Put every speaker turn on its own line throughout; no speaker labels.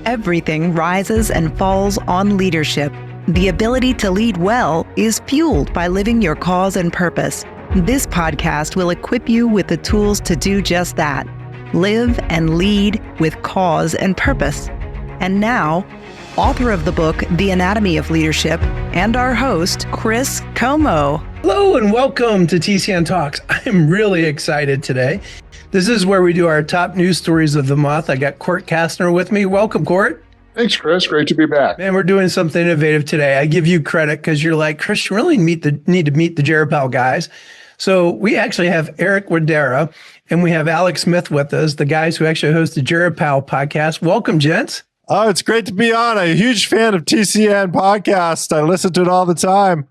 Everything rises and falls on leadership. The ability to lead well is fueled by living your cause and purpose. This podcast will equip you with the tools to do just that. Live and lead with cause and purpose. And now, author of the book, The Anatomy of Leadership, and our host, Chris Comeaux.
Hello and welcome to TCN Talks. I'm really excited today. This is where we do our top news stories of the month. I got Cordt Kassner with me. Welcome, Cordt.
Thanks, Chris. Great to be back.
Man, we're doing something innovative today. I give you credit because you're like, Chris, you really need to meet the GeriPal guys. So we actually have Eric Widera and we have Alex Smith with us, the guys who actually host the GeriPal podcast. Welcome, gents.
Oh, it's great to be on. I'm a huge fan of TCN Podcast. I listen to it all the time.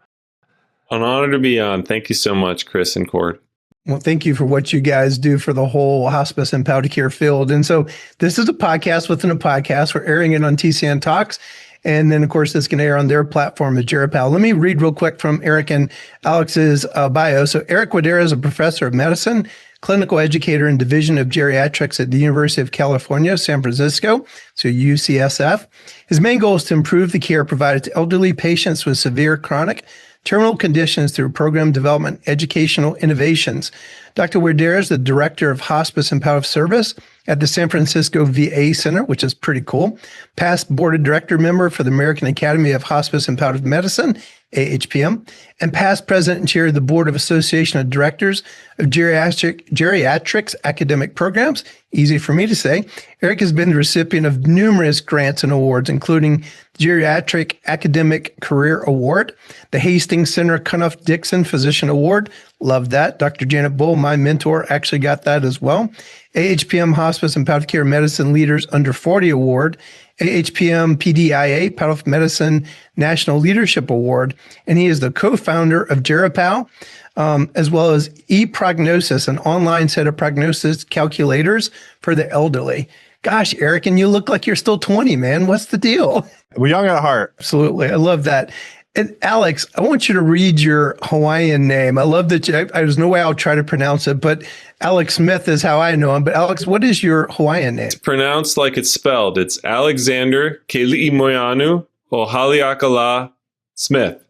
An honor to be on. Thank you so much, Chris and Cordt.
Well, thank you for what you guys do for the whole hospice and palliative care field. And so this is a podcast within a podcast. We're airing it on TCN Talks. And then, of course, it's going to air on their platform at GeriPal. Let me read real quick from Eric and Alex's bio. So Eric Widera is a professor of medicine, clinical educator in Division of Geriatrics at the University of California, San Francisco, so UCSF. His main goal is to improve the care provided to elderly patients with severe chronic terminal conditions through program development, educational innovations. Dr. Widera is the director of Hospice and Palliative Service at the San Francisco VA Center, which is pretty cool. Past board of director member for the American Academy of Hospice and Palliative Medicine, AHPM, and past president and chair of the Board of Association of Directors of Geriatrics Academic Programs. Easy for me to say. Eric has been the recipient of numerous grants and awards, including the Geriatric Academic Career Award, the Hastings Center Cunoff Dixon Physician Award. Love that. Dr. Janet Bull, my mentor, actually got that as well. AHPM Hospice and Palliative Care Medicine Leaders Under 40 Award, AHPM PDIA Palliative Medicine National Leadership Award, and he is the co-founder of GeriPal, as well as ePrognosis, an online set of prognosis calculators for the elderly. Gosh, Eric, and you look like you're still 20, man. What's the deal?
We're young at heart.
Absolutely. I love that. And Alex, I want you to read your Hawaiian name. I love that there's no way I'll try to pronounce it, but Alex Smith is how I know him. But Alex, what is your Hawaiian name?
It's pronounced like it's spelled. It's Alexander Keli'imoianu Ohaliakala Smith.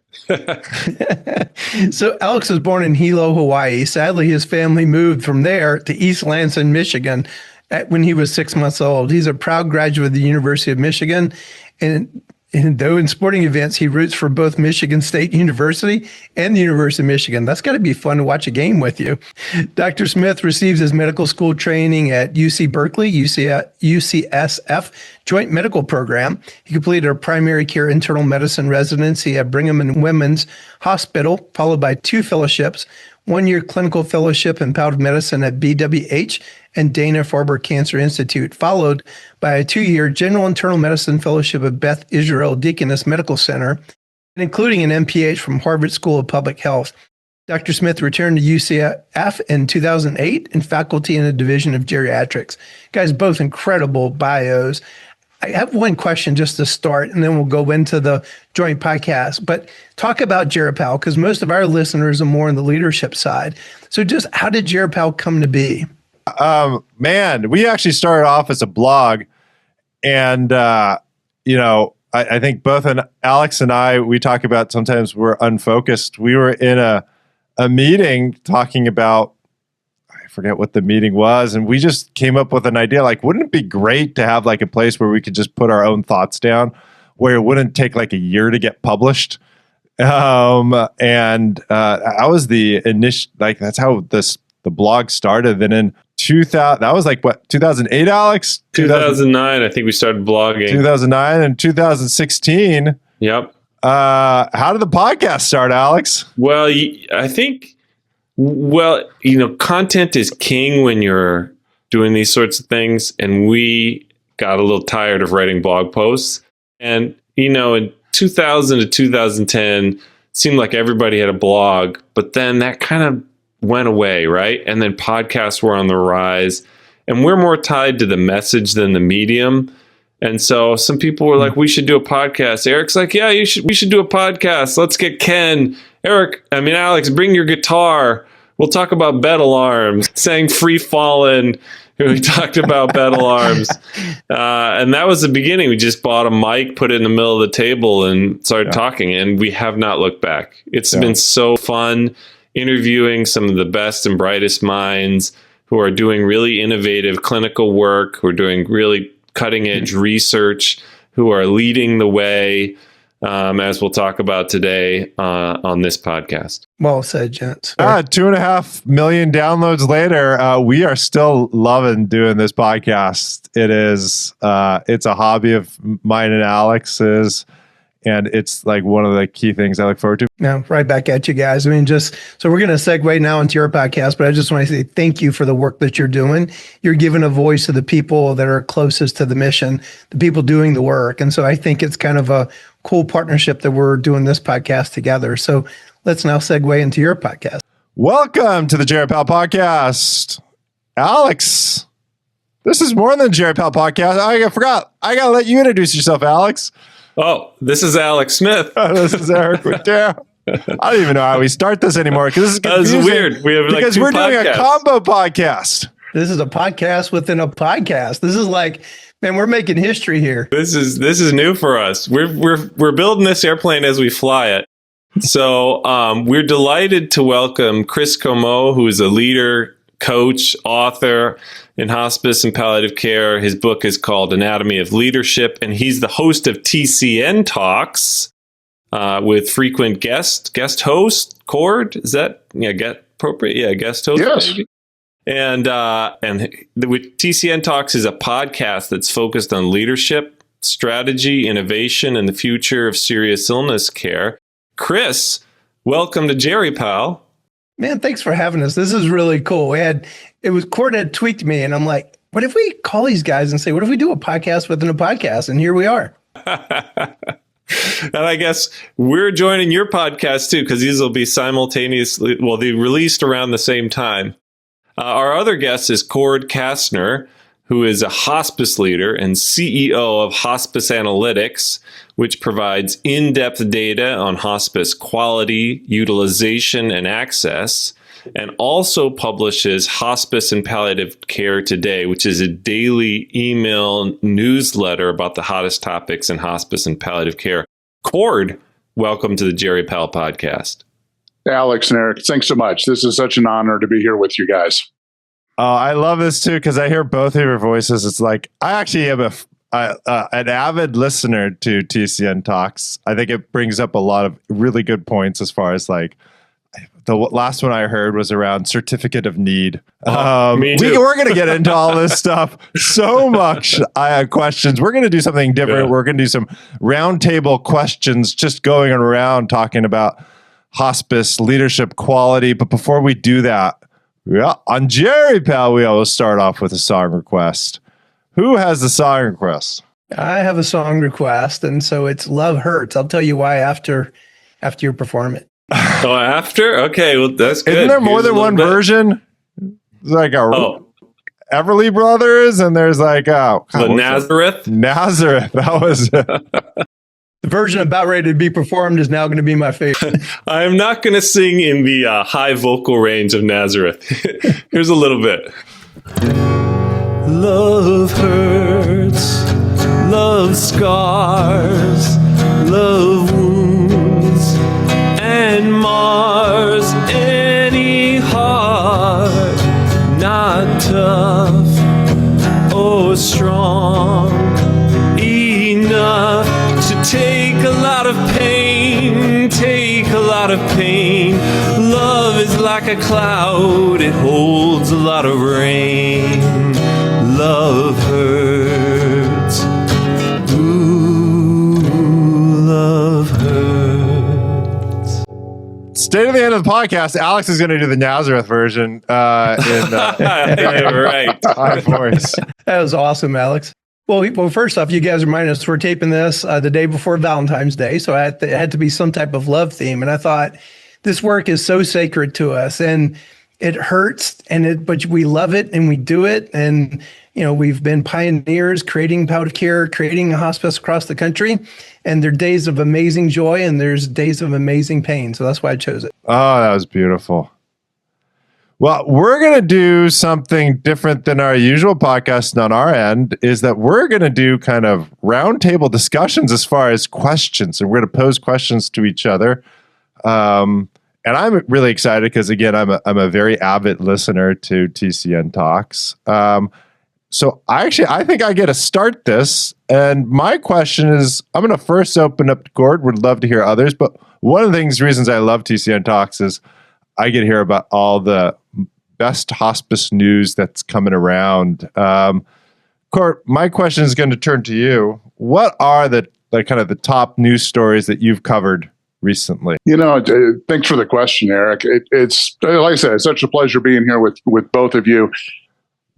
So Alex was born in Hilo, Hawaii. Sadly, his family moved from there to East Lansing, Michigan when he was 6 months old. He's a proud graduate of the University of Michigan. And though in sporting events, he roots for both Michigan State University and the University of Michigan. That's got to be fun to watch a game with you. Dr. Smith receives his medical school training at UC Berkeley, UCSF Joint Medical Program. He completed a primary care internal medicine residency at Brigham and Women's Hospital, followed by 2 fellowships, 1-year clinical fellowship in palliative medicine at BWH and Dana-Farber Cancer Institute, followed by a 2-year general internal medicine fellowship at Beth Israel Deaconess Medical Center, including an MPH from Harvard School of Public Health. Dr. Smith returned to UCF in 2008 in faculty in the Division of Geriatrics. Guys, both incredible bios. I have one question just to start, and then we'll go into the joint podcast. But talk about GeriPal, because most of our listeners are more on the leadership side. So just how did GeriPal come to be?
Man, we actually started off as a blog, and I think both Alex and I, we talk about sometimes we're unfocused. We were in a meeting talking about, I forget what the meeting was, and we just came up with an idea, like, wouldn't it be great to have like a place where we could just put our own thoughts down, where it wouldn't take like a year to get published? And that was the initial, like, that's how the blog started. And in 2000, that was like what, 2008, Alex?
2009, I think we started blogging.
2009 and 2016.
Yep.
How did the podcast start, Alex?
Well, I think, content is king when you're doing these sorts of things. And we got a little tired of writing blog posts. And, in 2000 to 2010, it seemed like everybody had a blog, but then that kind of went away, right? And then podcasts were on the rise, and we're more tied to the message than the medium. And so some people were like, we should do a podcast. Eric's like, yeah, we should do a podcast. Let's get Alex, bring your guitar. We'll talk about bed alarms, saying free fallen, We talked about battle arms. And that was the beginning. We just bought a mic, put it in the middle of the table, and started talking. And we have not looked back. It's been so fun interviewing some of the best and brightest minds who are doing really innovative clinical work, who are doing really cutting edge research, who are leading the way, as we'll talk about today on this podcast.
Well said, gents.
2.5 million downloads later, we are still loving doing this podcast. It is, it's a hobby of mine and Alex's, and it's like one of the key things I look forward to.
Now, right back at you guys. I mean, so we're going to segue now into your podcast, but I just want to say thank you for the work that you're doing. You're giving a voice to the people that are closest to the mission, the people doing the work. And so I think it's kind of a cool partnership that we're doing this podcast together. So let's now segue into your podcast.
Welcome to the GeriPal Podcast. Alex, this is more than the GeriPal Podcast. I forgot. I got to let you introduce yourself, Alex.
Oh, this is Alex Smith.
This is Eric Widera. I don't even know how we start this anymore because this is confusing.
That's weird. We have like
because
two
we're
podcasts.
doing a combo podcast.
This is a podcast within a podcast. This is like, man, we're making history here.
This is new for us. We're building this airplane as we fly it. So we're delighted to welcome Chris Comeaux, who is a leader, coach, author in hospice and palliative care. His book is called Anatomy of Leadership, and he's the host of TCNtalks with frequent guest host. Cordt, is that get appropriate? Yeah, guest host.
Yes.
Maybe? And TCNtalks is a podcast that's focused on leadership, strategy, innovation, and the future of serious illness care. Chris, welcome to GeriPal.
Man, thanks for having us. This is really cool. Cordt had tweaked me, and I'm like, what if we call these guys and say, what if we do a podcast within a podcast? And here we are.
And I guess we're joining your podcast too, because these will be simultaneously, well, they released around the same time. Our other guest is Cordt Kassner, who is a hospice leader and CEO of Hospice Analytics, which provides in-depth data on hospice quality, utilization, and access, and also publishes Hospice and Palliative Care Today, which is a daily email newsletter about the hottest topics in hospice and palliative care. Cordt, welcome to the GeriPal Podcast.
Alex and Eric, thanks so much. This is such an honor to be here with you guys.
I love this too because I hear both of your voices. It's like I actually am an avid listener to TCNtalks. I think it brings up a lot of really good points as far as like the last one I heard was around certificate of need. We're going to get into all this stuff. So much I have questions. We're going to do something different. Yeah. We're going to do some roundtable questions, just going around talking about hospice leadership quality. But before we do that, on GeriPal, we always start off with a song request. Who has the song request?
I have a song request, and so it's Love Hurts. I'll tell you why after you perform it.
Oh, after? Okay, well, that's good.
Isn't there more than one version? There's like Everly Brothers, and there's like
Nazareth.
Nazareth. That was
the version about ready to be performed is now going to be my favorite.
I am not going to sing in the high vocal range of Nazareth. Here's a little bit. Love hurts, love scars, love wounds, and mars any heart, not tough or strong enough to take a lot of pain, take a lot of pain. Love is like a cloud, it holds a lot of rain. Love hurts. Ooh, love hurts.
Stay to the end of the podcast. Alex is going to do the Nazareth version in
right.
high voice.
That was awesome, Alex. Well, first off, you guys remind us we're taping this the day before Valentine's Day, so it had to be some type of love theme. And I thought this work is so sacred to us, and it hurts, but we love it and we do it. And we've been pioneers creating palliative care, creating a hospice across the country. And there are days of amazing joy and there's days of amazing pain. So that's why I chose it.
Oh, that was beautiful. Well, we're going to do something different than our usual podcast on our end, is that we're going to do kind of roundtable discussions as far as questions, and we're going to pose questions to each other. And I'm really excited because, again, I'm a very avid listener to TCN Talks. So I think I get to start this. And my question is, I'm going to first open up to Cordt. Would love to hear others. But one of the reasons I love TCN Talks is I get to hear about all the best hospice news that's coming around. Cordt, my question is going to turn to you. What are the kind of the top news stories that you've covered recently?
Thanks for the question, Eric. It's like I said, it's such a pleasure being here with both of you,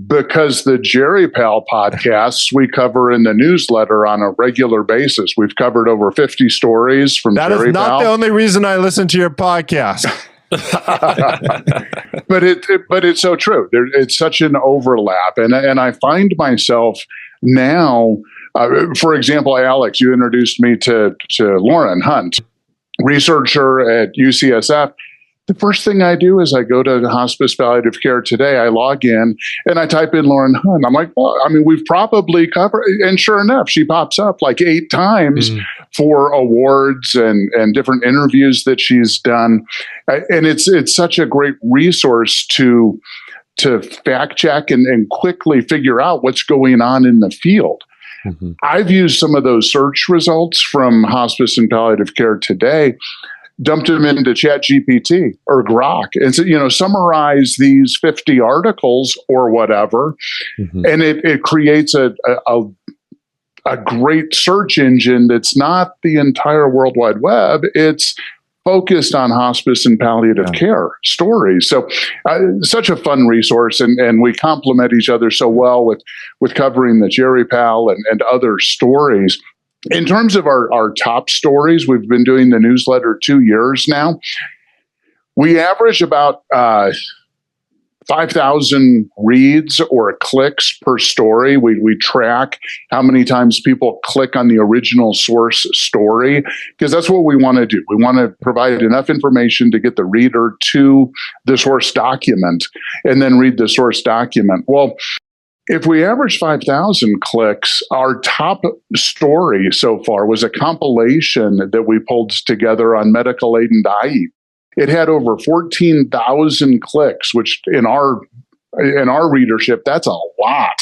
because the GeriPal podcasts we cover in the newsletter on a regular basis. We've covered over 50 stories from GeriPal.
That is not the only reason I listen to your podcast.
but it's so true. It's such an overlap, and I find myself now. For example, Alex, you introduced me to Lauren Hunt, researcher at UCSF. The first thing I do is I go to Hospice Palliative Care Today. I log in and I type in Lauren Hunt. I'm like, well, I mean, we've probably covered, and sure enough, she pops up like 8 times for awards and different interviews that she's done. And it's such a great resource to fact check and quickly figure out what's going on in the field. Mm-hmm. I've used some of those search results from Hospice and Palliative Care Today, dumped them into ChatGPT or Grok, and so, summarize these 50 articles or whatever, and it creates a great search engine that's not the entire World Wide Web. It's focused on hospice and palliative care stories. So such a fun resource, and we complement each other so well with covering the GeriPal and other stories. In terms of our top stories, we've been doing the newsletter 2 years now. We average about 5,000 reads or clicks per story. We track how many times people click on the original source story, because that's what we want to do. We want to provide enough information to get the reader to the source document and then read the source document. Well, if we average 5,000 clicks, our top story so far was a compilation that we pulled together on medical aid and dying. It had over 14,000 clicks, which in our readership, that's a lot.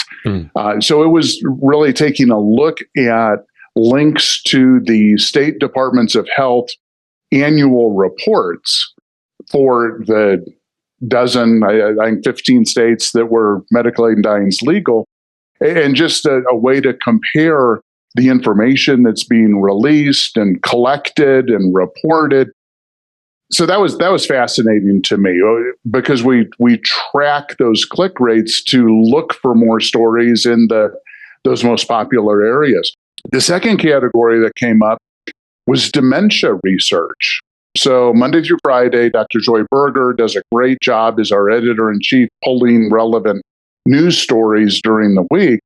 So it was really taking a look at links to the state departments of health annual reports for the dozen, I think 15 states that were medical aid and dying legal, and just a way to compare the information that's being released and collected and reported. So that was fascinating to me, because we track those click rates to look for more stories in those most popular areas. The second category that came up was dementia research. So Monday through Friday, Dr. Joy Berger does a great job as our editor-in-chief, pulling relevant news stories during the week.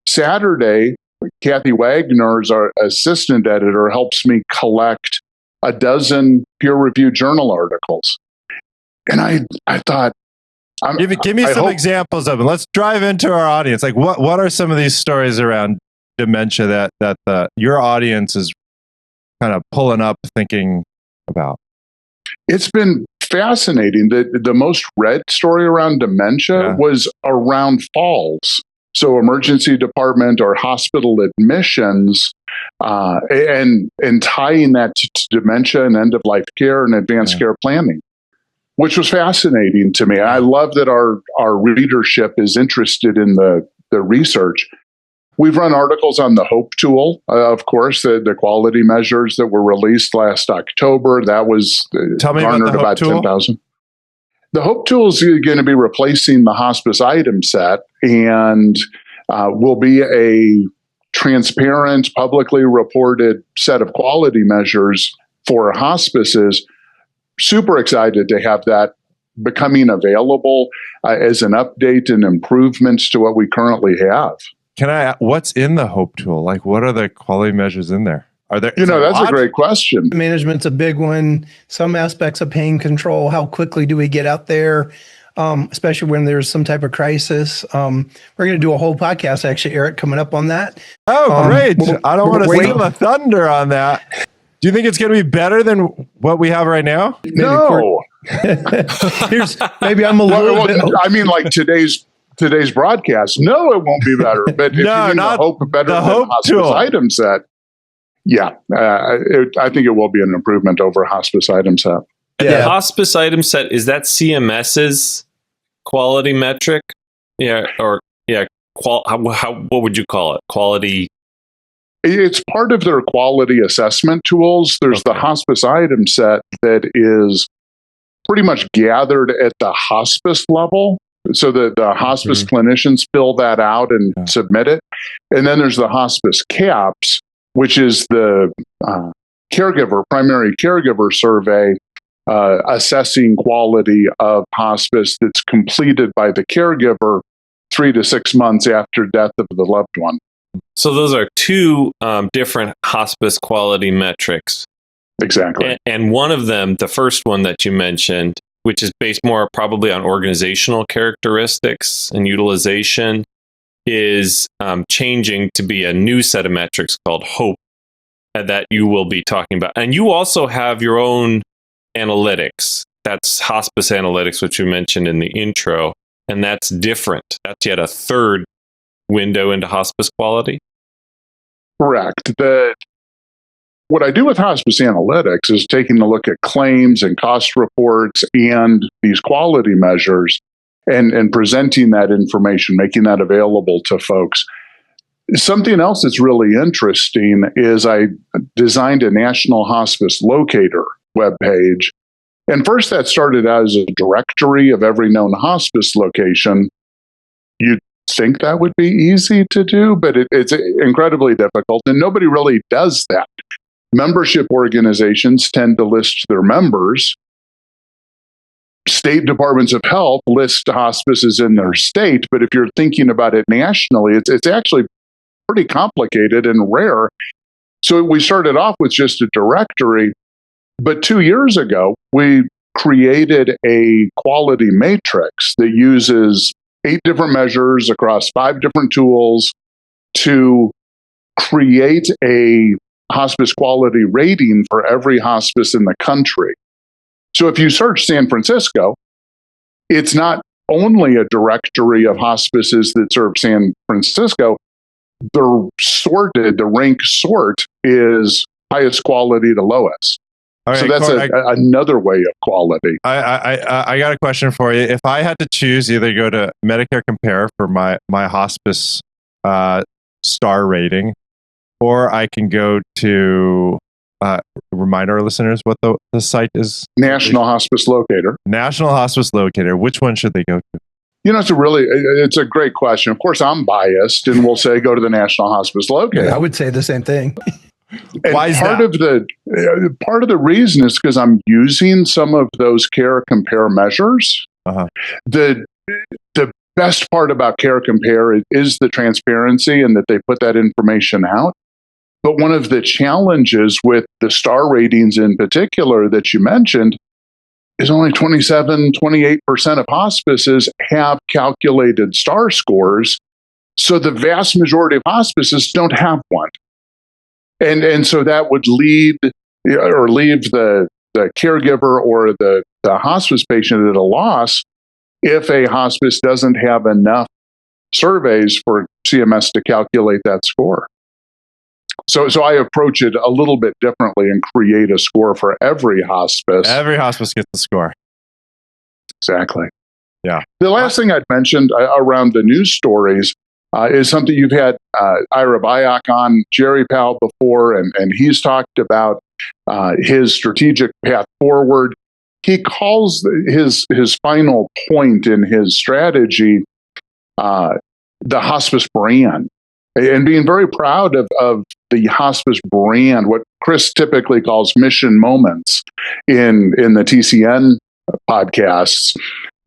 Saturday, Kathy Wagner, as our assistant editor, helps me collect a dozen peer-reviewed journal articles. And I thought,
give me some examples of them. Let's drive into our audience. Like, what are some of these stories around dementia that your audience is kind of pulling up, thinking about?
It's been fascinating. The most read story around dementia was around falls. So emergency department or hospital admissions, and tying that to dementia and end of life care and advanced care planning, which was fascinating to me. I love that our readership is interested in the research. We've run articles on the HOPE tool, of course, the quality measures that were released last October. That was garnered about 10,000. The HOPE tool is going to be replacing the hospice item set and will be a transparent, publicly reported set of quality measures for hospices. Super excited to have that becoming available as an update and improvements to what we currently have.
What's in the HOPE tool? Like, what are the quality measures in there? Are there?
That's a great question.
Management's a big one. Some aspects of pain control. How quickly do we get out there? especially when there's some type of crisis. We're going to do a whole podcast, actually, Eric, coming up on that.
Oh, great. I don't want to steal the thunder on that. Do you think it's going to be better than what we have right now?
No.
Maybe I'm a little bit.
I mean, like today's broadcast. No, it won't be better. But if you need the hope better than hospice tool. Item set, yeah, I think it will be an improvement over hospice item set.
Yeah. The hospice item set, is that CMS's quality metric? Yeah, or what would you call it? Quality.
It's part of their quality assessment tools. There's the hospice item set that is pretty much gathered at the hospice level. So the hospice clinicians fill that out and submit it. And then there's the hospice CAHPS, which is the primary caregiver survey assessing quality of hospice that's completed by the caregiver 3 to 6 months after death of the loved one.
So those are two different hospice quality metrics.
Exactly.
And one of them, the first one that you mentioned, which is based more probably on organizational characteristics and utilization, is changing to be a new set of metrics called HOPE that you will be talking about. And you also have your own analytics. That's hospice analytics, which you mentioned in the intro. And that's different. That's yet a third window into hospice quality?
Correct. What I do with hospice analytics is taking a look at claims and cost reports and these quality measures and presenting that information, making that available to folks. Something else that's really interesting is I designed a National Hospice Locator webpage. And first that started as a directory of every known hospice location. You'd think that would be easy to do, but it's incredibly difficult, and nobody really does that. Membership organizations tend to list their members. State departments of health list hospices in their state, but if you're thinking about it nationally, it's actually pretty complicated and rare. So we started off with just a directory, but 2 years ago, we created a quality matrix that uses 8 different measures across 5 different tools to create a hospice quality rating for every hospice in the country. So if you search San Francisco, it's not only a directory of hospices that serve San Francisco. They're sorted, the rank sort is highest quality to lowest. Right, so that's another way of quality.
I got a question for you. If I had to choose, either go to Medicare Compare for my hospice star rating, or I can go to remind our listeners what the site is.
National Hospice Locator.
National Hospice Locator. Which one should they go to?
You know, it's a great question. Of course, I'm biased, and we'll say go to the National Hospice Locator.
Yeah, I would say the same thing.
And why is part that? Part of the reason is because I'm using some of those Care Compare measures. Uh-huh. The best part about Care Compare is the transparency and that they put that information out. But one of the challenges with the star ratings in particular that you mentioned is only 27, 28% of hospices have calculated star scores. So the vast majority of hospices don't have one. And so that would leave the caregiver or the hospice patient at a loss if a hospice doesn't have enough surveys for CMS to calculate that score. So I approach it a little bit differently and create a score for every hospice. Every hospice
gets a score.
Exactly.
Yeah.
The last thing I'd mentioned around the news stories is something you've had Ira Byock on GeriPal before, and he's talked about his strategic path forward. He calls his final point in his strategy the hospice brand, and being very proud of the hospice brand, what Chris typically calls mission moments in the TCN podcasts.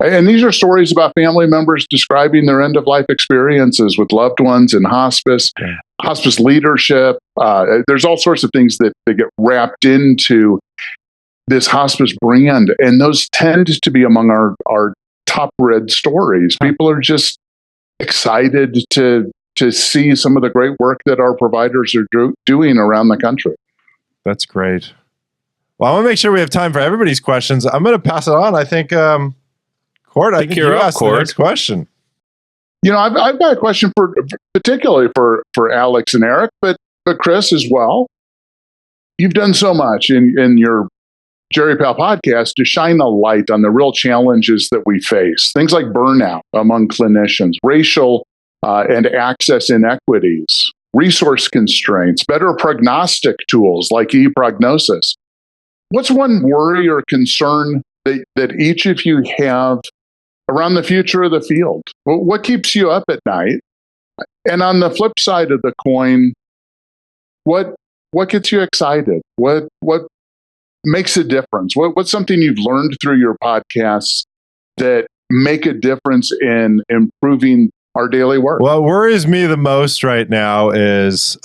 And these are stories about family members describing their end-of-life experiences with loved ones in hospice, hospice leadership. There's all sorts of things that get wrapped into this hospice brand, and those tend to be among our top read stories. People are just excited to see some of the great work that our providers are doing around the country.
That's great. Well, I want to make sure we have time for everybody's questions. I'm going to pass it on. I think, Cordt, I think you asked the next question.
I've got a question particularly for Alex and Eric, but Chris as well. You've done so much in your GeriPal podcast to shine a light on the real challenges that we face. Things like burnout among clinicians, racial and access inequities, resource constraints, better prognostic tools like e-prognosis. What's one worry or concern that each of you have around the future of the field? What keeps you up at night? And on the flip side of the coin, what gets you excited? What makes a difference? What's something you've learned through your podcasts that make a difference in improving our daily work?
What worries me the most right now is,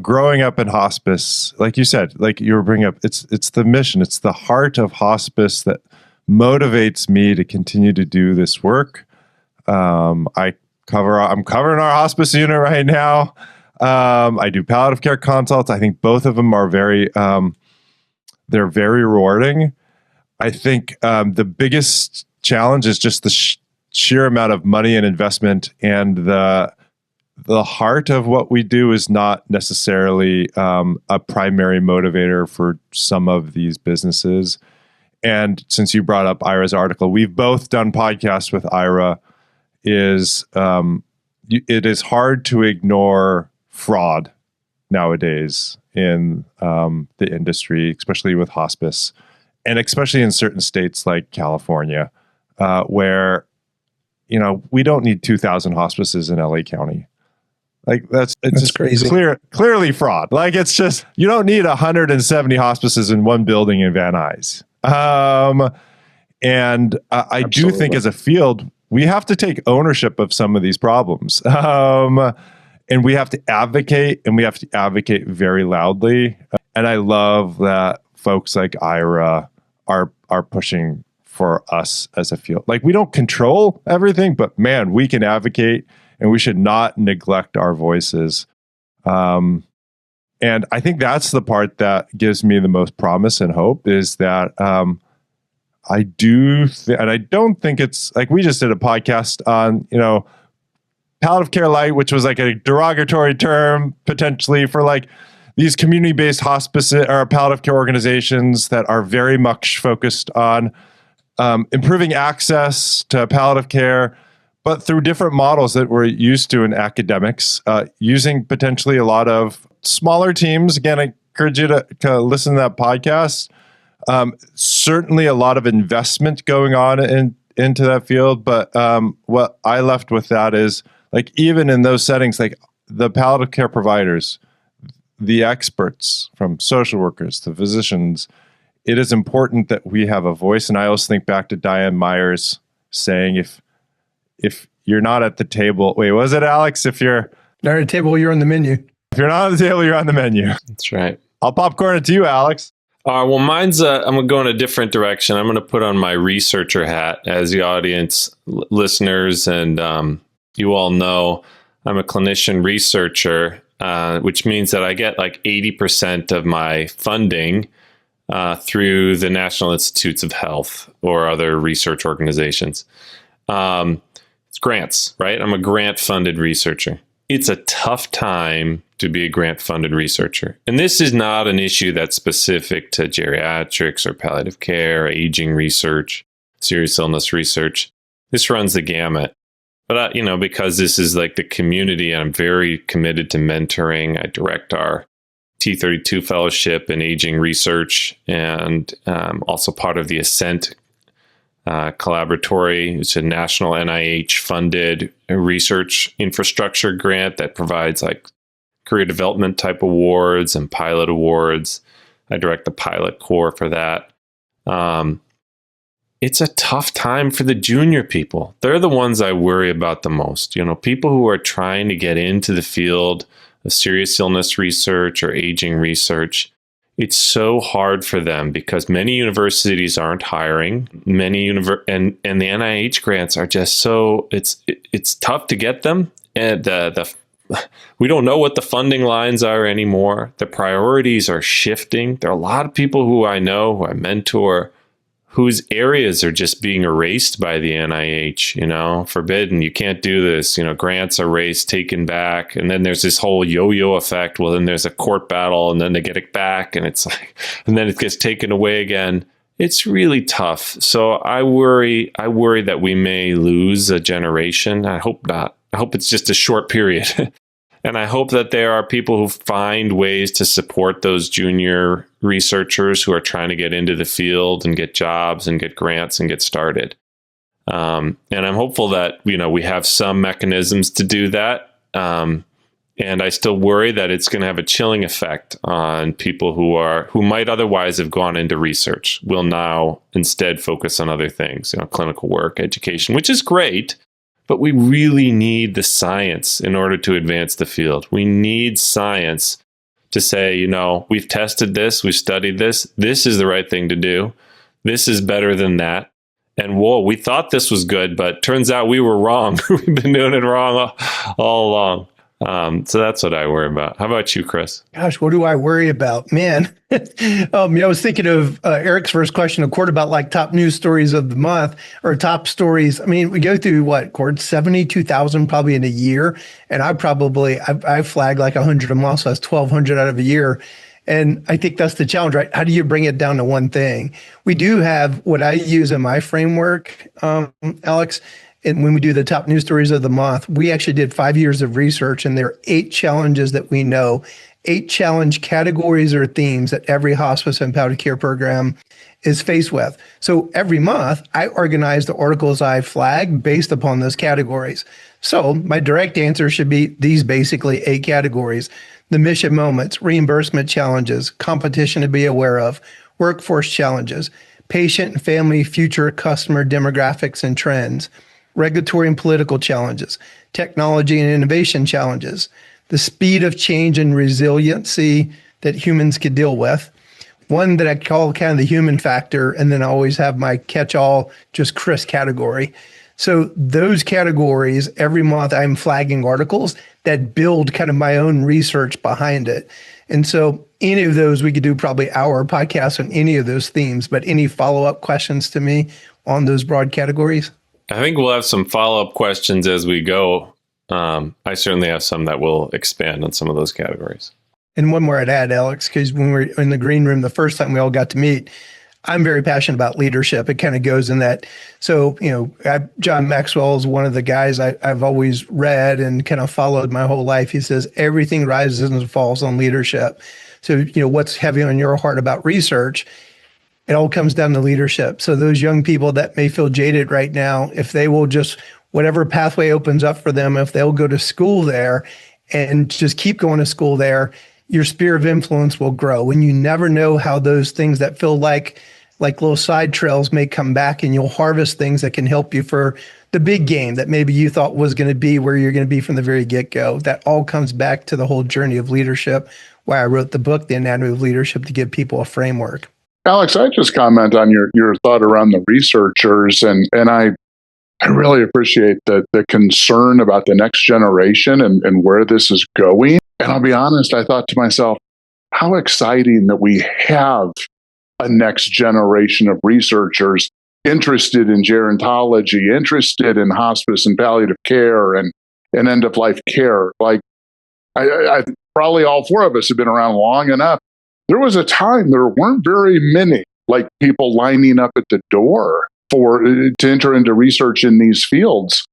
growing up in hospice, like you said, like you were bringing up, it's the mission, it's the heart of hospice that motivates me to continue to do this work. I'm covering our hospice unit right now. I do palliative care consults. I think both of them are they're very rewarding. I think the biggest challenge is just the sheer amount of money and investment, and the heart of what we do is not necessarily a primary motivator for some of these businesses. And since you brought up Ira's article, we've both done podcasts with Ira. It is hard to ignore fraud nowadays in the industry, especially with hospice, and especially in certain states like California, where we don't need 2,000 hospices in LA County. Like that's crazy. Clearly fraud. Like it's just, you don't need 170 hospices in one building in Van Nuys. And I do think as a field, we have to take ownership of some of these problems. And we have to advocate, and we have to advocate very loudly. And I love that folks like Ira are pushing for us as a field. Like we don't control everything, but man, we can advocate, and we should not neglect our voices. And I think that's the part that gives me the most promise and hope, is that I do, and I don't think it's like, we just did a podcast on, palliative care light, which was like a derogatory term potentially for like these community-based hospice or palliative care organizations that are very much focused on improving access to palliative care, but through different models that we're used to in academics, using potentially a lot of smaller teams. Again, I encourage you to listen to that podcast. Certainly a lot of investment going on into that field. But what I left with that is, like, even in those settings, like the palliative care providers, the experts from social workers to physicians, it is important that we have a voice. And I always think back to Diane Myers saying, if you're not at the table, wait, was it Alex? If you're
not at the table, you're on the menu.
If you're not on the table, you're on the menu.
That's right.
I'll popcorn it to you, Alex.
Well, mine's, I'm going to go in a different direction. I'm going to put on my researcher hat as the audience, listeners, and you all know I'm a clinician researcher, which means that I get like 80% of my funding through the National Institutes of Health or other research organizations. It's grants, right? I'm a grant-funded researcher. It's a tough time to be a grant-funded researcher. And this is not an issue that's specific to geriatrics or palliative care, aging research, serious illness research. This runs the gamut. But, because this is like the community, and I'm very committed to mentoring, I direct our T32 fellowship in aging research, and also part of the Ascent Collaboratory. It's a national NIH-funded research infrastructure grant that provides like career development type awards and pilot awards. I direct the pilot core for that. It's a tough time for the junior people. They're the ones I worry about the most. People who are trying to get into the field of serious illness research or aging research. it's so hard for them because many universities aren't hiring. Many and the NIH grants are just so it's tough to get them, and we don't know what the funding lines are anymore. The priorities are shifting. There are a lot of people who I know, who I mentor, whose areas are just being erased by the NIH, forbidden, you can't do this, grants are erased, taken back. And then there's this whole yo-yo effect. Well, then there's a court battle and then they get it back and and then it gets taken away again. It's really tough. So I worry that we may lose a generation. I hope not. I hope it's just a short period. And I hope that there are people who find ways to support those junior researchers who are trying to get into the field and get jobs and get grants and get started. And I'm hopeful that, we have some mechanisms to do that. And I still worry that it's going to have a chilling effect on people who might otherwise have gone into research, will now instead focus on other things, clinical work, education, which is great. But we really need the science in order to advance the field. We need science to say, we've tested this, we've studied this. This is the right thing to do. This is better than that. And whoa, we thought this was good, but turns out we were wrong. We've been doing it wrong all along. So that's what I worry about. How about you, Chris?
Gosh, what do I worry about? Man, I was thinking of Eric's first question of Cordt about like top news stories of the month or top stories. I mean, we go through Cordt, 72,000 probably in a year. And I flag like 100 a month. So that's 1,200 out of a year. And I think that's the challenge, right? How do you bring it down to one thing? We do have what I use in my framework, Alex. And when we do the top news stories of the month, we actually did 5 years of research, and there are 8 challenges that we know, 8 challenge categories or themes that every hospice and palliative care program is faced with. So every month, I organize the articles I flag based upon those categories. So my direct answer should be these basically 8 categories: the mission moments, reimbursement challenges, competition to be aware of, workforce challenges, patient and family future customer demographics and trends, regulatory and political challenges, technology and innovation challenges, the speed of change and resiliency that humans could deal with, one that I call kind of the human factor, and then I always have my catch-all, just Chris category. So those categories, every month I'm flagging articles that build kind of my own research behind it. And so any of those, we could do probably our podcast on any of those themes, but any follow-up questions to me on those broad categories?
I think we'll have some follow-up questions as we go. I certainly have some that will expand on some of those categories.
And one more I'd add, Alex, because when we were in the green room the first time we all got to meet, I'm very passionate about leadership. It kind of goes in that. So, John Maxwell is one of the guys I've always read and kind of followed my whole life. He says, everything rises and falls on leadership. So, what's heavy on your heart about research? It all comes down to leadership. So those young people that may feel jaded right now, if they will just, whatever pathway opens up for them, if they'll go to school there and just keep going to school there, your sphere of influence will grow. And you never know how those things that feel like little side trails may come back, and you'll harvest things that can help you for the big game that maybe you thought was going to be where you're going to be from the very get-go. That all comes back to the whole journey of leadership, why I wrote the book, The Anatomy of Leadership, to give people a framework.
Alex, I just comment on your thought around the researchers, and I really appreciate the concern about the next generation and where this is going. And I'll be honest, I thought to myself, how exciting that we have a next generation of researchers interested in gerontology, interested in hospice and palliative care and end-of-life care. Like, I probably all 4 of us have been around long enough. There was a time there weren't very many people lining up at the door to enter into research in these fields.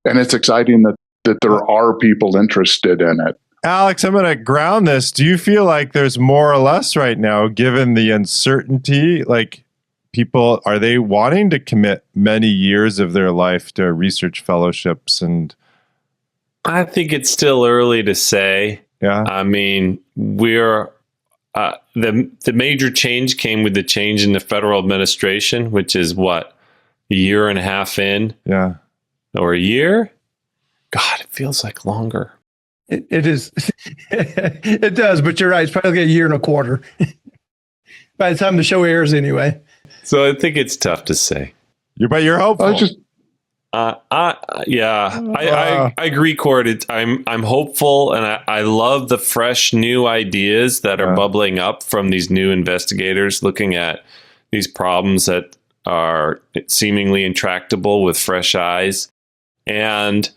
And it's exciting that there are people interested in it.
Alex, I'm going to ground this. Do you feel like there's more or less right now, given the uncertainty? Like, people, are they wanting to commit many years of their life to research fellowships? And
I think it's still early to say.
Yeah.
I mean, we're the major change came with the change in the federal administration, which is what, a year and a half in?
Yeah.
Or a year? God, it feels like longer.
It is. It does, but you're right. It's probably like a year and a quarter. by the time the show airs anyway.
So I think it's tough to say.
But you're hopeful.
I agree, Cordt. I'm hopeful, and I love the fresh new ideas that are bubbling up from these new investigators looking at these problems that are seemingly intractable with fresh eyes. And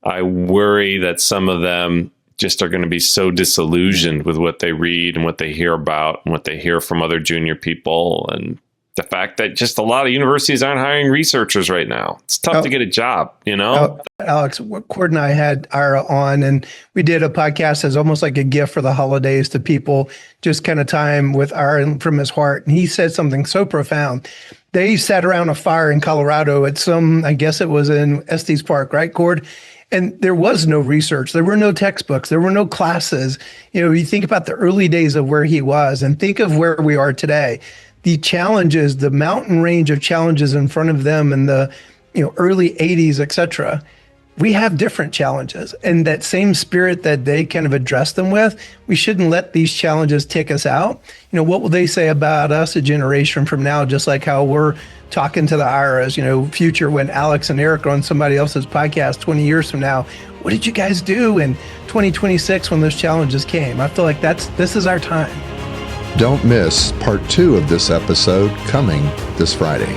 I worry that some of them just are going to be so disillusioned with what they read and what they hear about and what they hear from other junior people, and the fact that just a lot of universities aren't hiring researchers right now. It's tough to get a job, you know?
Alex, Cordt and I had Ira on, and we did a podcast as almost like a gift for the holidays to people, just kind of time with Ira from his heart. And he said something so profound. They sat around a fire in Colorado at I guess it was in Estes Park, right, Cordt? And there was no research. There were no textbooks. There were no classes. You think about the early days of where he was and think of where we are today. The challenges, the mountain range of challenges in front of them in the early 80s, et cetera, we have different challenges. And that same spirit that they kind of address them with, we shouldn't let these challenges take us out. What will they say about us a generation from now, just like how we're talking to the IRAs, future when Alex and Eric are on somebody else's podcast 20 years from now. What did you guys do in 2026 when those challenges came? I feel like this is our time.
Don't miss part 2 of this episode coming this Friday.